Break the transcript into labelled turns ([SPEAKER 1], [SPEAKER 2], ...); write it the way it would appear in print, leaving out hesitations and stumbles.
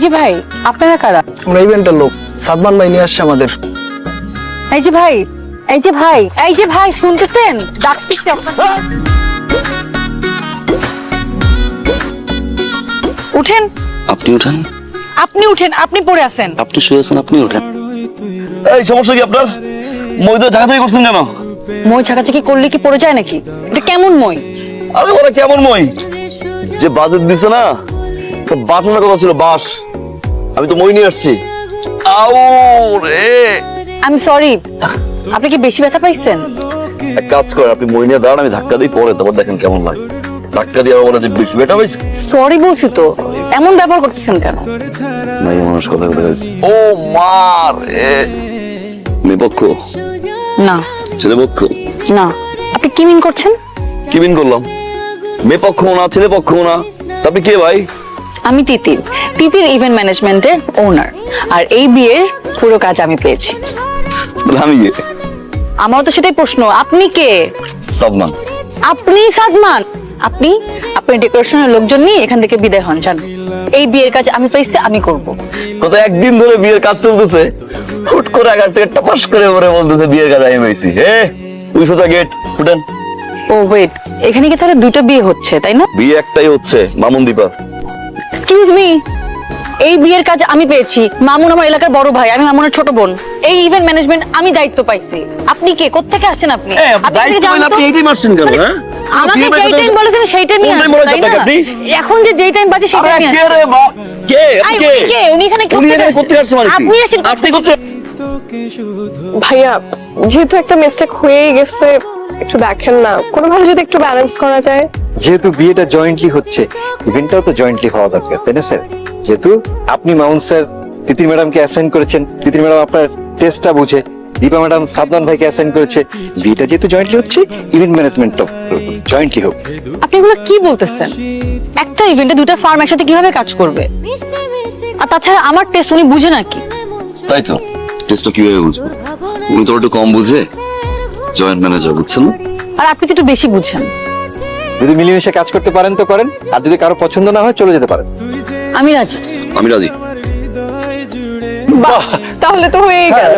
[SPEAKER 1] যে ভাই, আপনারা কারা?
[SPEAKER 2] আমরা ইভেন্টের লোক, সাদমান ভাই নিয়ে আসছে আমাদের।
[SPEAKER 1] এই যে ভাই, এই যে ভাই, এই যে ভাই, শুনতেছেন? ডাকতেছি আপনাকে। উঠেন।
[SPEAKER 3] আপনি উঠেন।
[SPEAKER 1] আপনি উঠেন, আপনি পড়ে আছেন।
[SPEAKER 3] আপনি শুয়ে আছেন, আপনি উঠেন।
[SPEAKER 4] এই সমস্যা কি আপনার? মই তো ঢাকা থেকে করছেন কেন?
[SPEAKER 1] মই ছাকাছাকি করলে কি পড়ে যায় নাকি? এটা কেমন মই?
[SPEAKER 4] আরে বলে কেমন মই? যে বাজেট দিছে না, তো বাটনের কথা ছিল বাস। আমি তো মই নিয়ে আসছি। আউ রে,
[SPEAKER 1] আমি সরি, আপনি কি বেশি ব্যথা পাইছেন?
[SPEAKER 4] এক কাজ করেন, আপনি মই নিয়ে দাঁড়ান, আমি ধাক্কা দিই পরে, তারপর দেখেন কেমন লাগে। ধাক্কা দিয়ে আবার বলে যে বেশি ব্যথা পাইছে।
[SPEAKER 1] সরি বলছি তো, এমন ব্যবহার করতেছেন কেন?
[SPEAKER 4] নাই মানুষ কথা বলে গেছে। ও মা রে, মেয়ে পক্ষ
[SPEAKER 1] না
[SPEAKER 4] ছেলে পক্ষ?
[SPEAKER 1] না, আপনি কি মিন করছেন?
[SPEAKER 4] কি মিন করলাম? মেয়ে পক্ষ না ছেলে পক্ষ না, তা আপনি কে ভাই?
[SPEAKER 1] আমি তিতির, তিতির ইভেন্ট ম্যানেজমেন্টের ওনার। আর এই বিয়ের পুরো কাজ আমি পেয়েছি।
[SPEAKER 4] তাহলে আমি কে?
[SPEAKER 1] আমারও তো সেটাই প্রশ্ন, আপনি কে?
[SPEAKER 4] সাদমান।
[SPEAKER 1] আপনি সাদমান? আপনি আপনার ডেকোরেশনের লোকজন নিয়ে এখান থেকে বিদায় হন, জান। এই বিয়ের কাজ আমি পাইছি, আমি করব।
[SPEAKER 4] গত একদিন ধরে বিয়ের কাজ চলতেছে, হুট করে আগার থেকে টাপাস করে পরে বলতেছে বিয়ের কাজ আমি পাইছি। হে তুই সোজা গেট ফুটেন।
[SPEAKER 1] ও ওয়েট, এখানে কি তাহলে দুটো বিয়ে হচ্ছে, তাই না?
[SPEAKER 4] বিয়ে একটাই হচ্ছে, মামুন দীপা।
[SPEAKER 1] এক্সকিউজ মি, এই বিয়ের কাজ আমি পেয়েছি। মামুন আমার এলাকার বড় ভাই, আমি মামুনের ছোট বোন। এই ইভেন্ট ম্যানেজমেন্ট আমি দায়িত্ব পাইছি। আপনি কে, কোত্থেকে আসছেন আপনি? আপনি থেকে জানেন তো?
[SPEAKER 4] আপনি এইটাই মারছেন কেন? হ্যাঁ
[SPEAKER 1] আমাকে যেই টাইম বলেছেন সেই টাইমই
[SPEAKER 4] কোন time
[SPEAKER 1] আসবেন,
[SPEAKER 4] বলেছেন
[SPEAKER 1] তাই না?
[SPEAKER 4] আপনাকে আপনি?
[SPEAKER 1] এখন যে যেই টাইম বাজে সেই
[SPEAKER 4] আরে
[SPEAKER 1] টাইমই
[SPEAKER 4] কে
[SPEAKER 1] আসবেন।
[SPEAKER 4] রে মা? কে?
[SPEAKER 1] আই,
[SPEAKER 4] আপনি কে?
[SPEAKER 1] উনি কে? উনি এখানে
[SPEAKER 4] উনি এখানে কোথায় আসছে মানে কি?
[SPEAKER 1] আপনি আসেন।
[SPEAKER 4] আপনি কোথায়?
[SPEAKER 5] ভাইয়া, যেহেতু একটা মিস্টেক হয়েই গেছে, একটু দেখেন না, কোনোভাবে যদি একটু ব্যালেন্স করা যায়।
[SPEAKER 6] যেহেতু বিয়েটা জয়েন্টলি হচ্ছে, ইভেন্টটাও তো জয়েন্টলি হওয়া দরকার, তাই না স্যার? যেহেতু আপনি মামুন স্যার তিতির ম্যাডামকে অ্যাসাইন করেছেন, তিতির ম্যাডাম আপনার টেস্টটা বুঝে, দীপা ম্যাডাম সাদমান ভাইকে অ্যাসাইন করেছে, বিয়েটা যেহেতু জয়েন্টলি হচ্ছে, ইভেন্ট ম্যানেজমেন্টটাও জয়েন্টলি হোক।
[SPEAKER 1] আপনি এগুলো কি বলতেছেন? একটা ইভেন্টে দুটো ফার্ম একসাথে কিভাবে কাজ করবে? আর তাছাড়া আমার টেস্ট উনি বুঝে নাকি?
[SPEAKER 4] তাই তো, টেস্টটা কিভাবে বুঝবো? উনি তো একটু কম বুঝে, জয়েন্ট ম্যানেজার, বুঝছেন না?
[SPEAKER 1] আর আপনি তো একটু বেশি বুঝেন।
[SPEAKER 6] যদি মিলেমিশে কাজ করতে পারেন তো করেন, আর যদি কারো পছন্দ না হয় চলে যেতে পারেন।
[SPEAKER 1] আমি রাজি।
[SPEAKER 4] আমি রাজি।
[SPEAKER 5] বাহ, তাহলে তো হয়েই গেল।